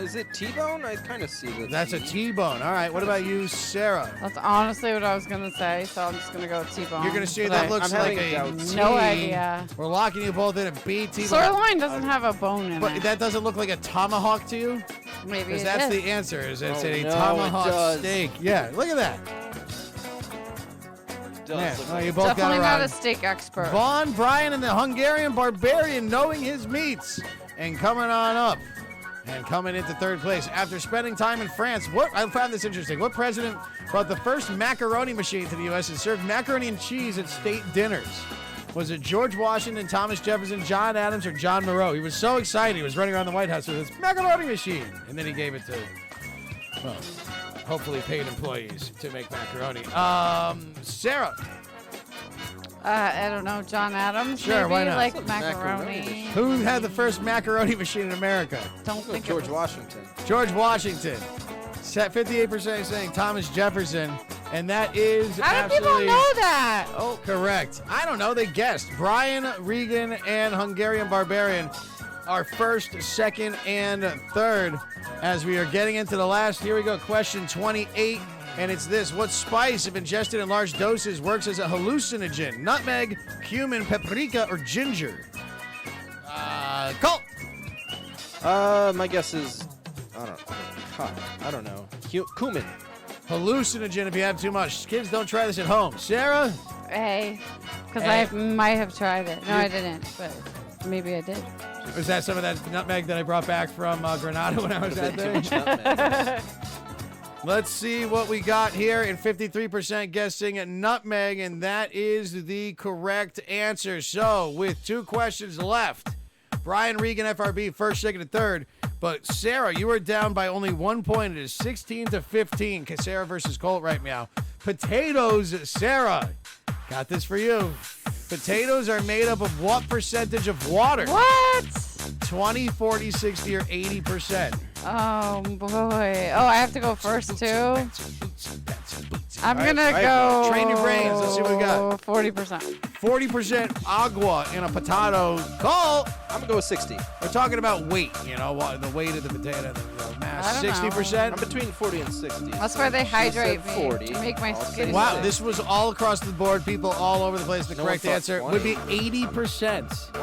Is it T-bone? I kind of see the That's a T-bone. All right, what about you, Sarah? That's honestly what I was gonna say, so I'm just gonna go with T-bone. You're going to say But that I- looks I'm like having a doubts. T. No idea. We're locking you both in a B, T-bone. Sirloin doesn't have a bone in But it. that doesn't look like a tomahawk to you? Maybe Because it that's is. the answer. Is it's Oh, a no, it tomahawk does. steak. Yeah, look at that. Does Yeah, look well, like you both got Definitely it not right. a steak expert. Vaughn, Brian, and the Hungarian barbarian knowing his meats and coming on up and coming into third place. After spending time in France, I found this interesting. What president brought the first macaroni machine to the U.S. and served macaroni and cheese at state dinners? Was it George Washington, Thomas Jefferson, John Adams, or John Monroe? He was so excited. He was running around the White House with his macaroni machine. And then he gave it to, well, hopefully paid employees to make macaroni. Sarah. I don't know, John Adams. Sure, maybe? why not? Like Some macaroni. macaroni. Who had the first macaroni machine in America? Don't think it George was- Washington. George Washington. 58% saying Thomas Jefferson, and that is How do absolutely people know that? Oh, correct. I don't know. They guessed. Brian Regan and Hungarian Barbarian are first, second, and third. As we are getting into the last, here we go. Question 28, and it's this: what spice, if ingested in large doses, works as a hallucinogen? Nutmeg, cumin, paprika, or ginger? Colt. My guess is, I don't know. Cumin. Hallucinogen if you have too much. Kids, don't try this at home. Sarah? hey. Because Hey. I might have tried it. No, I didn't, but maybe I did. Was that some of that nutmeg that I brought back from Granada when I was out Too there? much nutmeg. Let's see what we got here. And 53% guessing nutmeg, and that is the correct answer. So, with 2 questions left, Brian Regan, FRB, first, second, and third. But Sarah, you are down by only 1 point. It is 16-15. Sarah versus Colt right now. Potatoes, Sarah. Got this for you. Potatoes are made up of what percentage of water? What? 20, 40, 60, or 80%? Oh, boy. Oh, I have to go first, too? I'm going to I go... Train your brains. Let's see what we got. 40%. 40% agua in a potato. Colt! I'm gonna go with 60. We're talking about weight, you know, the weight of the potato, the mass. I don't know. 60%? I'm between 40 and 60. That's why they hydrate me 40. to make my I'll skin. say Wow, six. this was all across the board, people all over the place. The No correct one thought answer 20. would be 80%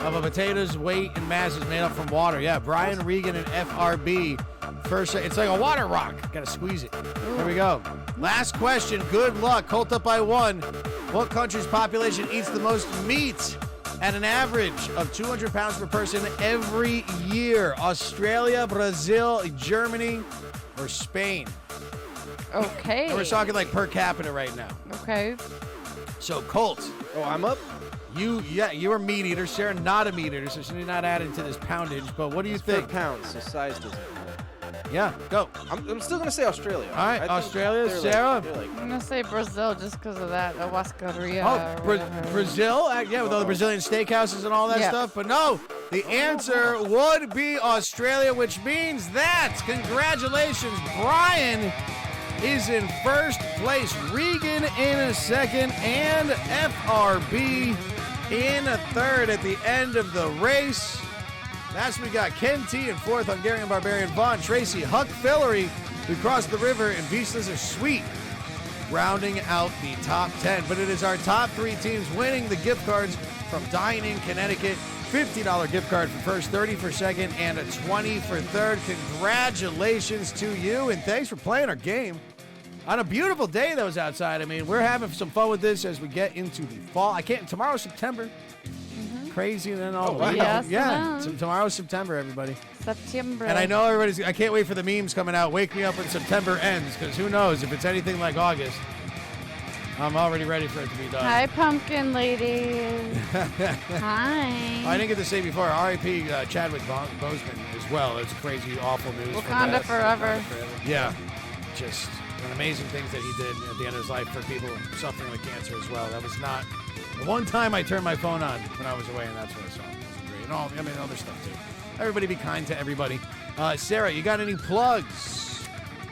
of a potato's weight and mass is made up from water. Yeah, Brian Regan and FRB. First, it's like a water rock. Gotta squeeze it. There we go. Last question. Good luck. Colt up by 1. What country's population eats the most meat at an average of 200 pounds per person every year? Australia, Brazil, Germany, or Spain? Okay. And we're talking like per capita right now. Okay. So, Colt, Oh, I'm up? you're a meat eater. Sarah, not a meat eater, so she's not added to this poundage. But what do you Per think? pound, so size doesn't matter. Yeah, go. I'm still gonna say Australia. All right, I think Australia, they're Sarah? they're I'm going to say Brazil just because of that. Awascaria. Oh, or whatever. Brazil? Yeah, with all the Brazilian steakhouses and all that Yeah. stuff. But no, the answer would be Australia, which means that, congratulations, Brian is in first place, Regan in a second, and FRB in a third at the end of the race. Last we got Ken T in fourth, Hungarian Barbarian Vaughn, Tracy, Huck Fillery, who crossed the river, and Vislas are sweet, rounding out the top 10. But it is our top 3 teams winning the gift cards from Dine-In Connecticut. $50 gift card for first, 30 for second, and a 20 for third. Congratulations to you, and thanks for playing our game on a beautiful day that was outside. I mean, we're having some fun with this as we get into the fall. Tomorrow's September. Crazy, and then all the wow. way. Yes, Yeah, I know. so tomorrow's September, everybody. September. And I know I can't wait for the memes coming out. Wake me up when September ends, because who knows if it's anything like August. I'm already ready for it to be done. Hi, pumpkin ladies. Hi. I didn't get to say before, R.I.P. Chadwick Boseman as well. It's crazy, awful news. for Wakanda that. forever. Yeah, just an amazing things that he did at the end of his life for people suffering with cancer as well. That was not the one time I turned my phone on when I was away, and that's what I saw. It was great. And all, I mean, other stuff too. Everybody be kind to everybody. Sarah, you got any plugs?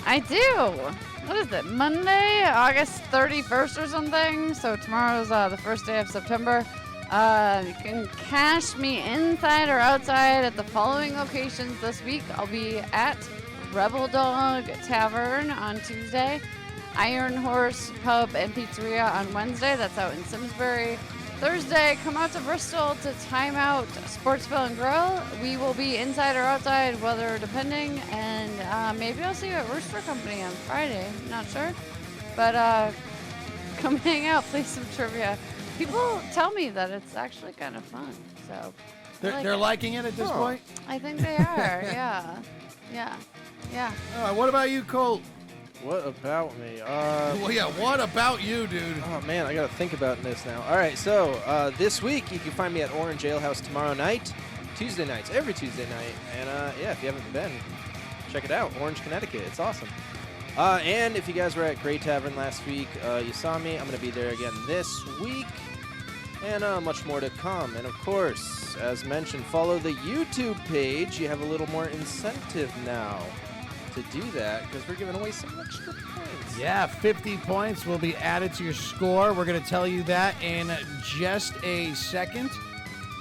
I do. What is it? Monday, August 31st or something. So tomorrow's the first day of September. You can cash me inside or outside at the following locations this week. I'll be at Rebel Dog Tavern on Tuesday, Iron Horse Pub and Pizzeria on Wednesday. That's out in Simsbury. Thursday, come out to Bristol to Time Out Sportsville and Grill. We will be inside or outside, weather depending, and maybe I'll see you at Rooster Company on Friday. Not sure, but come hang out, play some trivia. People tell me that it's actually kind of fun, so They're liking it at this point? I think they are. Yeah. All right, what about you, Colt? What about me? Well, yeah, what about you, dude? Oh man, I gotta think about this now. All right, so this week you can find me at Orange Ale House tomorrow night, Tuesday nights, every Tuesday night, and yeah, if you haven't been, check it out, Orange, Connecticut. It's awesome. And if you guys were at Grey Tavern last week, you saw me. I'm gonna be there again this week. and much more to come. And of course, as mentioned, follow the YouTube page. You have a little more incentive now to do that because we're giving away some extra points. Yeah, 50 points will be added to your score. We're going to tell you that in just a second.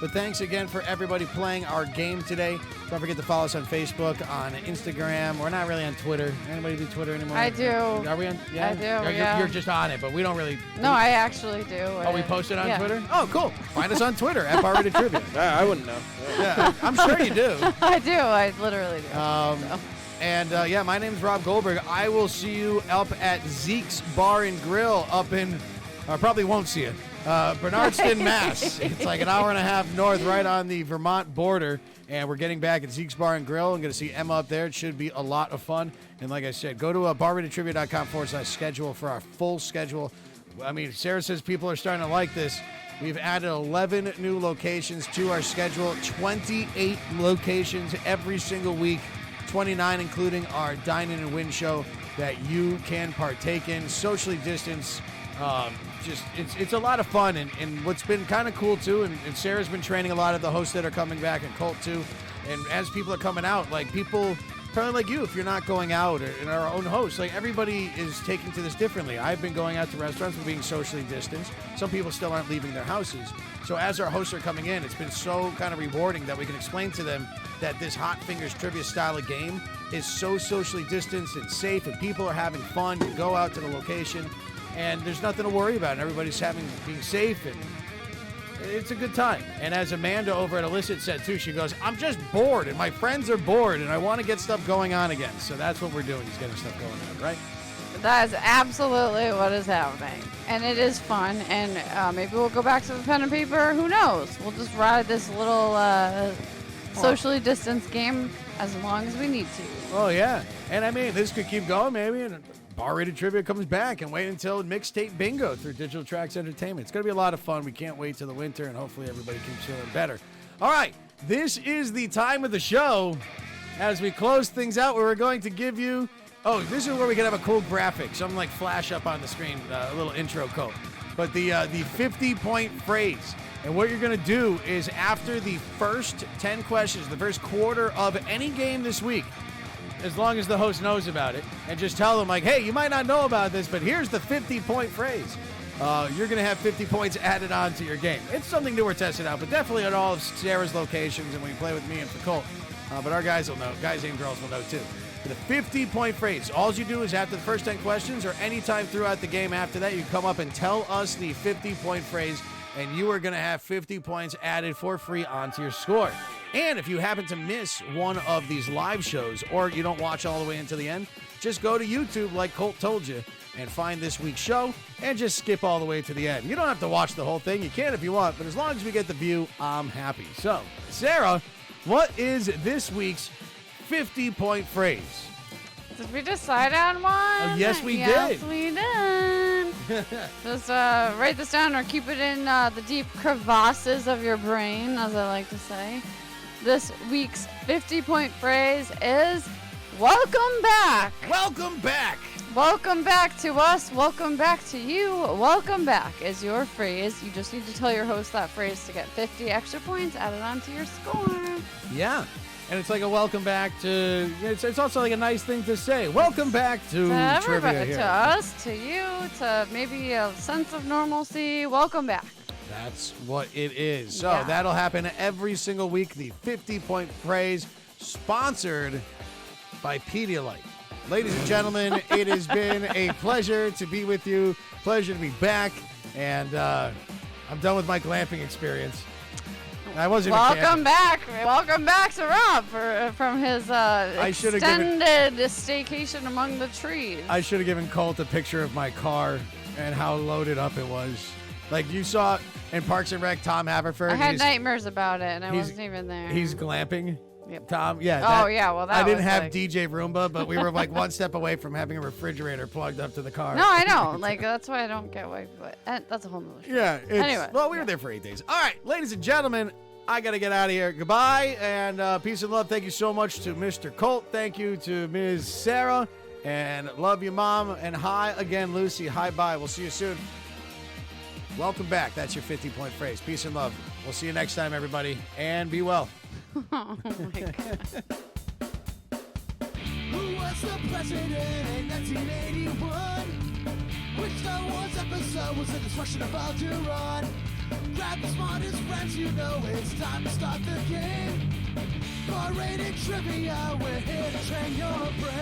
But thanks again for everybody playing our game today. Don't forget to follow us on Facebook, on Instagram. We're not really on Twitter. Anybody do Twitter anymore? I do. Are we on? Yeah? I do, You're, you're just on it, but we don't really. No, I actually do. Oh, we post it on Yeah. Twitter? Oh, cool. Find us on Twitter at Bar Rated Trivia. I wouldn't know. Yeah, I'm sure you do. I do. I literally do. And yeah, my name's Rob Goldberg. I will see you up at Zeke's Bar and Grill up in, I probably won't see it, Bernardston, Mass. It's like an hour and a half north, right on the Vermont border. And we're getting back at Zeke's Bar and Grill. I'm going to see Emma up there. It should be a lot of fun. And like I said, go to barratedtrivia.com/schedule for our full schedule. I mean, Sarah says people are starting to like this. We've added 11 new locations to our schedule, 28 locations every single week. 29, including our Dine-In and Win show that you can partake in, socially distanced. It's a lot of fun, and what's been kind of cool too, and Sarah's been training a lot of the hosts that are coming back, and Colt too. And as people are coming out, like people probably like you, if you're not going out, or in our own hosts, like everybody is taking to this differently. I've been going out to restaurants but being socially distanced. Some people still aren't leaving their houses. So as our hosts are coming in, it's been so kind of rewarding that we can explain to them that this Hot Fingers trivia style of game is so socially distanced and safe, and people are having fun. You go out to the location, and there's nothing to worry about, and everybody's being safe, and it's a good time. And as Amanda over at Illicit said too, she goes, I'm just bored, and my friends are bored, and I want to get stuff going on again. So that's what we're doing, is getting stuff going on, right? That is absolutely what is happening. And it is fun. And maybe we'll go back to the pen and paper. Who knows? We'll just ride this little socially distanced game as long as we need to. Oh, yeah. And I mean, this could keep going maybe, and Bar Rated Trivia comes back, and wait until Mixtape Bingo through Digital Tracks Entertainment. It's going to be a lot of fun. We can't wait till the winter, and hopefully everybody keeps feeling better. All right. This is the time of the show. As we close things out, where we're going to give you... Oh, this is where we can have a cool graphic. Something like flash up on the screen, a little intro code. But the 50-point phrase. And what you're going to do is after the first 10 questions, the first quarter of any game this week, as long as the host knows about it, and just tell them, like, hey, you might not know about this, but here's the 50-point phrase. You're going to have 50 points added on to your game. It's something new we're testing out, but definitely at all of Sarah's locations and when you play with me and for Colt. But our guys will know. Guys and girls will know, too. The 50-point phrase. All you do is after the first 10 questions or anytime throughout the game after that, you come up and tell us the 50-point phrase, and you are going to have 50 points added for free onto your score. And if you happen to miss one of these live shows or you don't watch all the way into the end, just go to YouTube like Colt told you and find this week's show and just skip all the way to the end. You don't have to watch the whole thing. You can if you want, but as long as we get the view, I'm happy. So, Sarah, what is this week's 50-point phrase? Did we decide on one? Oh, yes, we yes, did. We did. Just write this down or keep it in the deep crevasses of your brain, as I like to say. This week's 50-point phrase is, welcome back. Welcome back. Welcome back to us. Welcome back to you. Welcome back is your phrase. You just need to tell your host that phrase to get 50 extra points added onto your score. Yeah. And it's like a welcome back to, it's also like a nice thing to say. Welcome back to trivia here. To us, to you, to maybe a sense of normalcy. Welcome back. That's what it is. So Yeah. that'll happen every single week. The 50-point phrase, sponsored by Pedialyte. Ladies and gentlemen, it has been a pleasure to be with you. Pleasure to be back. And I'm done with my glamping experience. I wasn't Welcome back to Rob from his extended staycation among the trees. I should have given Colt a picture of my car and how loaded up it was. Like you saw in Parks and Rec, Tom Haverford. I had nightmares about it, and I wasn't even there. He's glamping. Yep. Tom, yeah. Well, that I didn't was have like... DJ Roomba, but we were like one step away from having a refrigerator plugged up to the car. No, I know. Like, that's why I don't get away with it. That's a whole nother story. Yeah. Anyway. Well, we were there for 8 days. All right, ladies and gentlemen, I got to get out of here. Goodbye, and peace and love. Thank you so much to Mr. Colt. Thank you to Ms. Sarah, and love you, Mom. And hi again, Lucy. Hi, bye. We'll see you soon. Welcome back. That's your 50-point phrase. Peace and love. We'll see you next time, everybody. And be well. Oh my God. Who was the president in 1981? Which Star Wars episode was the destruction of Alderaan? Grab the smartest friends, you know it's time to start the game. R-rated trivia, we're here to train your brain.